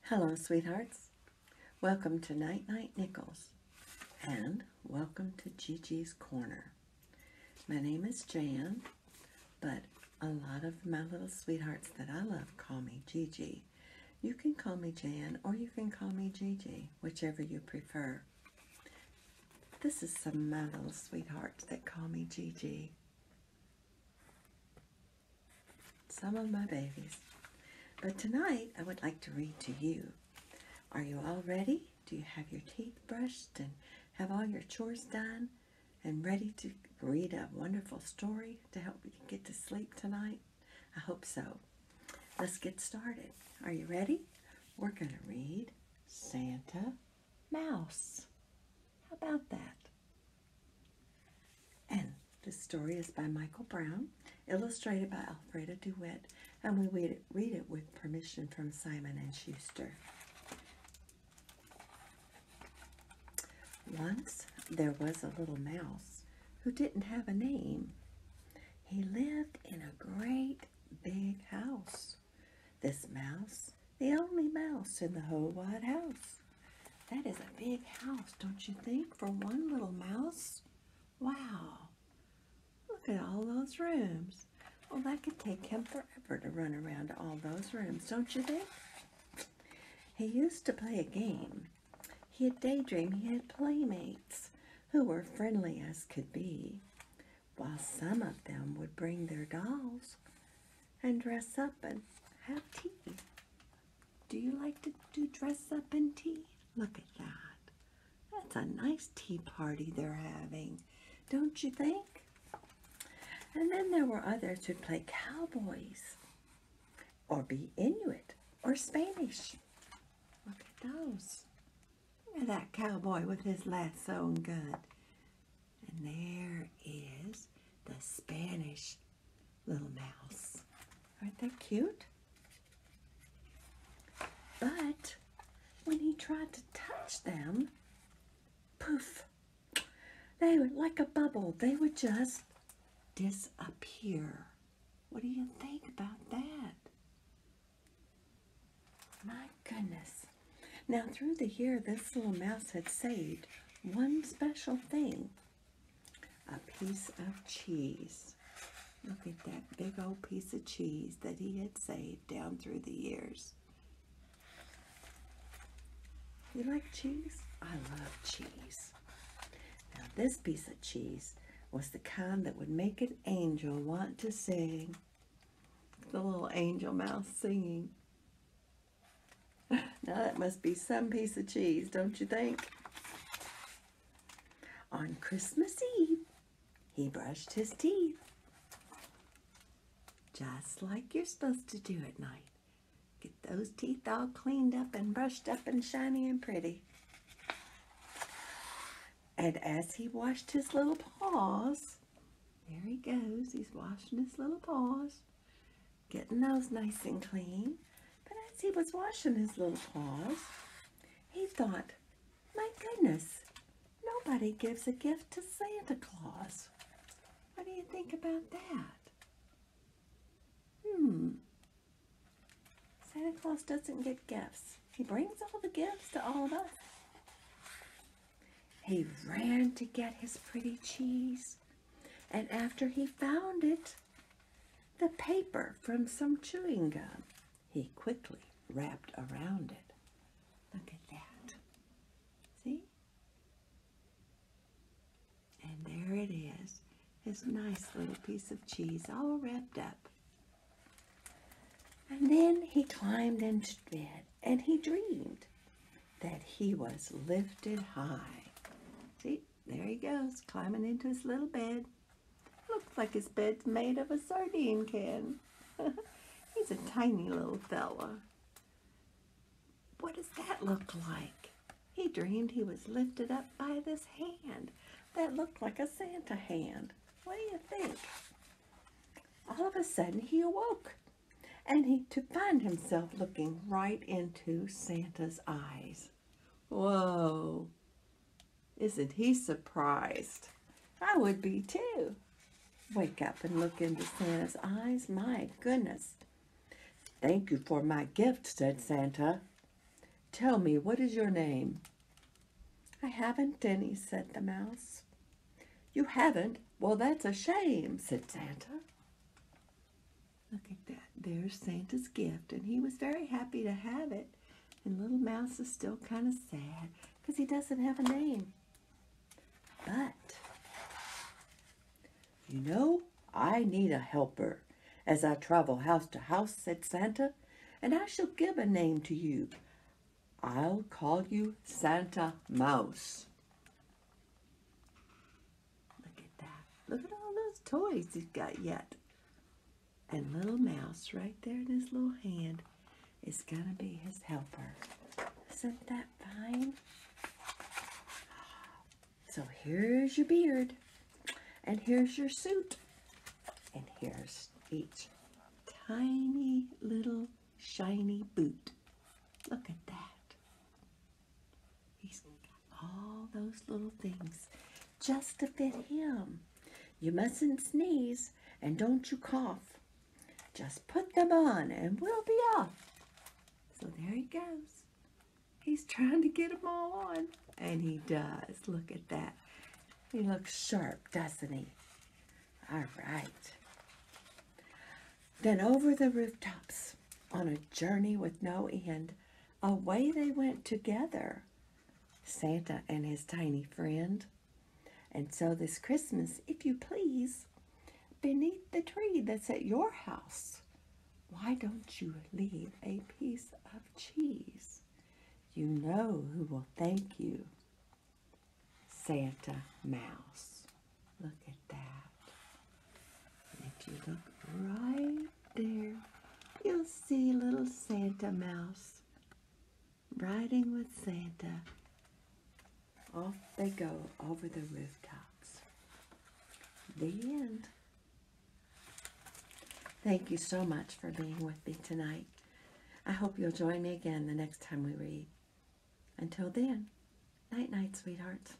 Hello, sweethearts. Welcome to Nite-Nite Nichols, and welcome to Gigi's Corner. My name is Jan, but a lot of my little sweethearts that I love call me Gigi. You can call me Jan, or you can call me Gigi, whichever you prefer. This is some of my little sweethearts that call me Gigi. Some of my babies. But tonight, I would like to read to you. Are you all ready? Do you have your teeth brushed and have all your chores done and ready to read a wonderful story to help you get to sleep tonight? I hope so. Let's get started. Are you ready? We're going to read Santa Mouse. How about that? And the story is by Michael Brown, illustrated by Alfreda DeWitt, and we read it with permission from Simon & Schuster. Once there was a little mouse who didn't have a name. He lived in a great big house. This mouse, the only mouse in the whole wide house. That is a big house, don't you think, for one little mouse? Wow! Look at all those rooms. Well, that could take him forever to run around all those rooms, don't you think? He used to play a game. He had daydreamed he had playmates who were friendly as could be, while some of them would bring their dolls and dress up and have tea. Do you like to do dress up and tea? Look at that. That's a nice tea party they're having, don't you think? And then there were others who'd play cowboys, or be Inuit, or Spanish. Look at those. Look at that cowboy with his lasso and gun. And there is the Spanish little mouse. Aren't they cute? But when he tried to touch them, poof, they were like a bubble. They would just disappear. What do you think about that? My goodness. Now, through the year, this little mouse had saved one special thing. A piece of cheese. Look at that big old piece of cheese that he had saved down through the years. You like cheese? I love cheese. Now, this piece of cheese was the kind that would make an angel want to sing. The little angel mouse singing. Now that must be some piece of cheese, don't you think? On Christmas Eve, he brushed his teeth. Just like you're supposed to do at night. Get those teeth all cleaned up and brushed up and shiny and pretty. And as he washed his little paws, there he goes, he's washing his little paws, getting those nice and clean. But as he was washing his little paws, he thought, my goodness, nobody gives a gift to Santa Claus. What do you think about that? Santa Claus doesn't get gifts. He brings all the gifts to all of us. He ran to get his pretty cheese, and after he found it, the paper from some chewing gum, he quickly wrapped around it. Look at that. See? And there it is, his nice little piece of cheese all wrapped up. And then he climbed into bed, and he dreamed that he was lifted high. See, there he goes, climbing into his little bed. Looks like his bed's made of a sardine can. He's a tiny little fella. What does that look like? He dreamed he was lifted up by this hand that looked like a Santa hand. What do you think? All of a sudden, he awoke, and to find himself looking right into Santa's eyes. Whoa! Isn't he surprised? I would be too. Wake up and look into Santa's eyes. My goodness. Thank you for my gift, said Santa. Tell me, what is your name? I haven't any, said the mouse. You haven't? Well, that's a shame, said Santa. Look at that. There's Santa's gift, and he was very happy to have it. And little mouse is still kind of sad because he doesn't have a name. But, you know, I need a helper as I travel house to house, said Santa, and I shall give a name to you. I'll call you Santa Mouse. Look at that. Look at all those toys he's got yet. And little mouse right there in his little hand is going to be his helper. Isn't that fine? So here's your beard. And here's your suit. And here's each tiny little shiny boot. Look at that. He's got all those little things just to fit him. You mustn't sneeze and don't you cough. Just put them on and we'll be off. So there he goes. He's trying to get them all on. And he does. Look at that. He looks sharp, doesn't he? All right. Then over the rooftops, on a journey with no end, away they went together, Santa and his tiny friend. And so this Christmas, if you please, beneath the tree that's at your house, why don't you leave a piece of cheese? You know who will thank you. Santa Mouse. Look at that. And if you look right there, you'll see little Santa Mouse riding with Santa. Off they go over the rooftops. The end. Thank you so much for being with me tonight. I hope you'll join me again the next time we read. Until then, night-night, sweethearts.